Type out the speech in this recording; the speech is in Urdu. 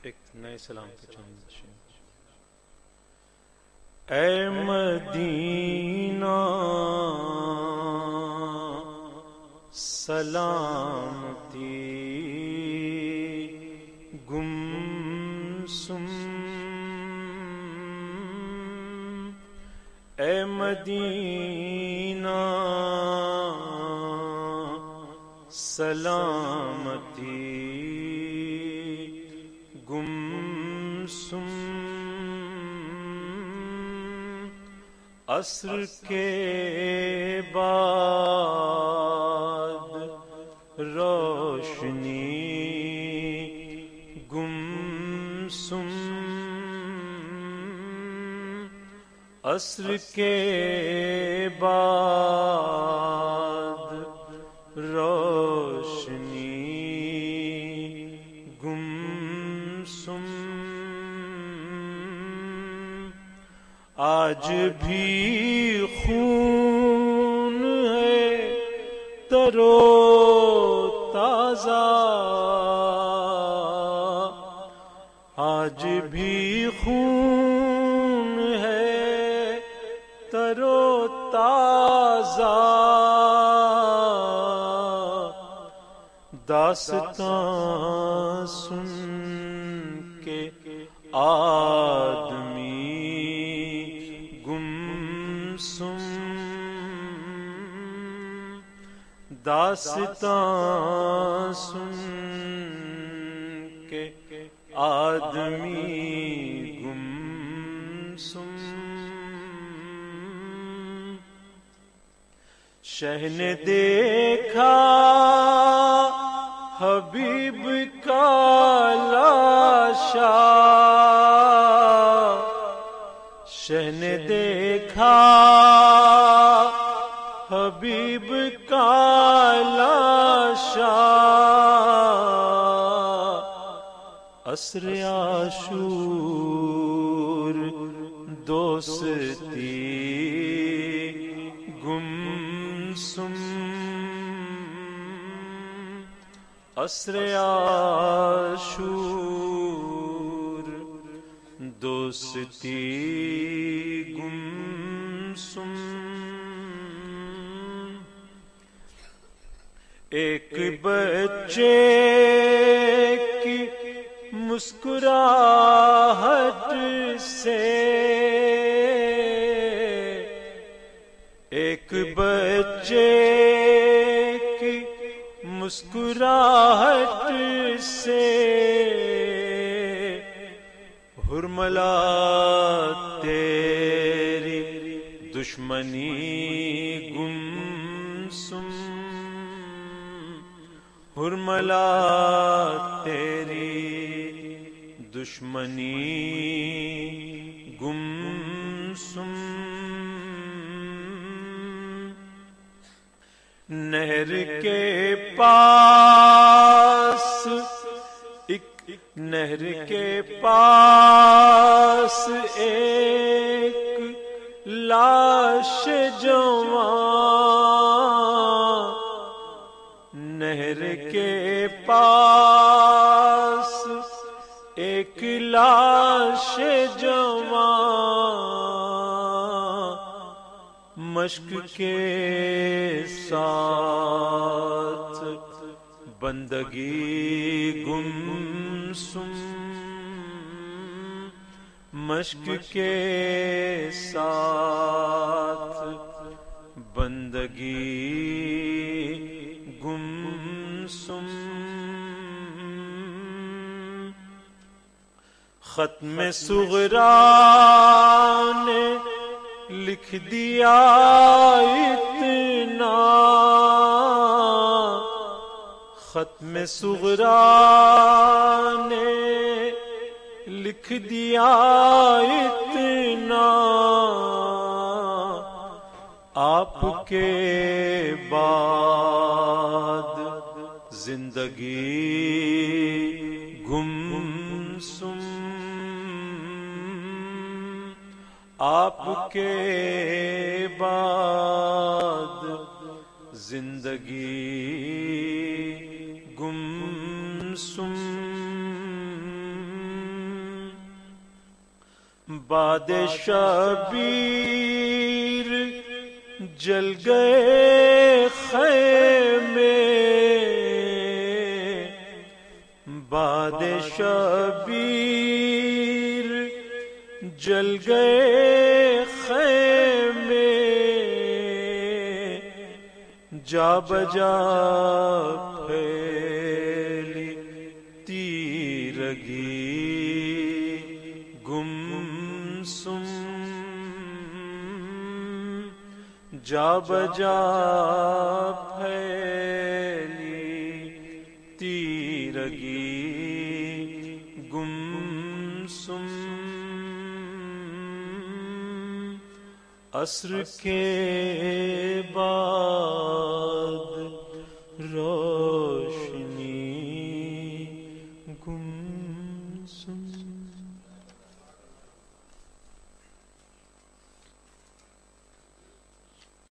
ایک نئے سلام پہ چند اے مدینہ سلامتی گمسم اے مدینہ سلامتی گمسم عصر کے بعد روشنی گمسم عصر کے بعد روشنی گمسم آج بھی خون ہے تر و تازہ آج بھی خون ہے تر و تازہ داستان سن کے آدمی گمسم داستان سن کے آدمی گمسم شہ نے دیکھا حبیب کا لاشا شہ نے دیکھا حبیب کا لاشا عصر عاشور دوستی گمسم عصر عاشور دوستی گمسم ایک بچے کی مسکراہٹ سے ایک بچے کی مسکراہٹ سے حرملا تیری دشمنی گمسم حرملا تیری دشمنی گمسم نہر کے پاس نہر کے پاس ایک لاش جوان نہر کے پاس ایک لاش جوان مشق کے ساتھ بندگی گمسم مشق کے ساتھ بندگی گمسم ختم صغرا نے لکھ دیا اتنا ختم صغرا نے لکھ دیا اتنا آپ کے بعد زندگی گمسم آپ کے بعد زندگی گمسم باد شبیر جل گئے خیمے، باد شبیر جل گئے خیمے، جا بجا پھیلی تیرگی، گمسم جا بجا پھیلی تیرگی، گمسم عصر کے بعد روشنی گمسم۔